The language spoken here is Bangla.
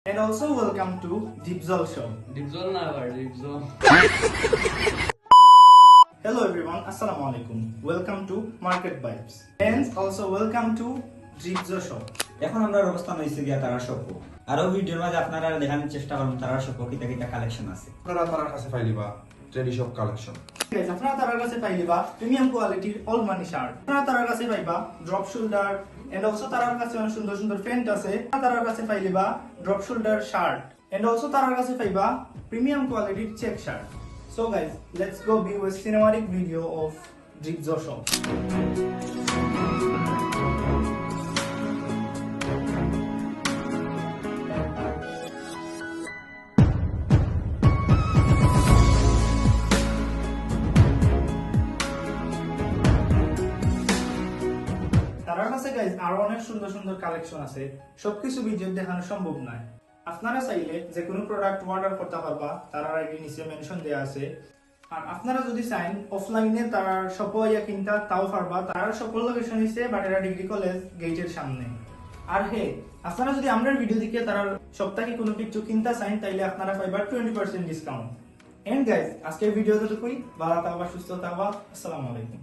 And also welcome to Dipzol show. Dipzol na abar, Dipzol. Hello everyone, Assalamu alaikum. Welcome to Market Vibes. And also welcome to Dipzol show. এখন আমরা অবস্থান হইছে গিয়া তারা শপ আরো ভিডিওর মাঝে আপনারা দেখানোর চেষ্টা করুন তারা শপ কিটা কিটা কালেকশন আছে আপনারা তার কাছে পাইলিবা ট্রেডি শপ কালেকশন Guys, আপনারা তার কাছে পাইবা প্রিমিয়াম কোয়ালিটির অল মানি শার্ট। আপনারা তার কাছে পাইবা ড্রপ শোল্ডার এন্ড অলসো তার কাছে অনেক সুন্দর সুন্দর প্যান্ট আছে। আপনারা তার কাছে পাইবা drop shoulder shirt and also তার কাছে পাইবা প্রিমিয়াম কোয়ালিটির check shirt. So guys, let's go view a cinematic video of Dipzol shop. তার কাছে গাইজ আরো অনেক সুন্দর সুন্দর কালেকশন আছে, সবকিছু ভিডিও দেখানো সম্ভব নয়। আপনারা চাইলে যে কোনো প্রোডাক্ট অর্ডার করতে পারবা, তার আইডি নিচে মেনশন দেয়া আছে। আর আপনারা যদি চান অফলাইনে তার শপ ইয়া কিনতে তাও পারবা। তার সকল লোকেশন হইছে বাটেরা ডিগ্রি কলেজ গেটের সামনে। আর হে, আপনারা যদি আমরার ভিডিও দেখে তার সপ্তাহে কোনো কিছু কিনতে চান তাইলে আপনারা পাইবা 20% ডিসকাউন্ট। এন্ড গাইজ আজকের ভিডিও যতটুকুই, ভালো থাকবা, সুস্থ থাকবা, আসসালামু আলাইকুম।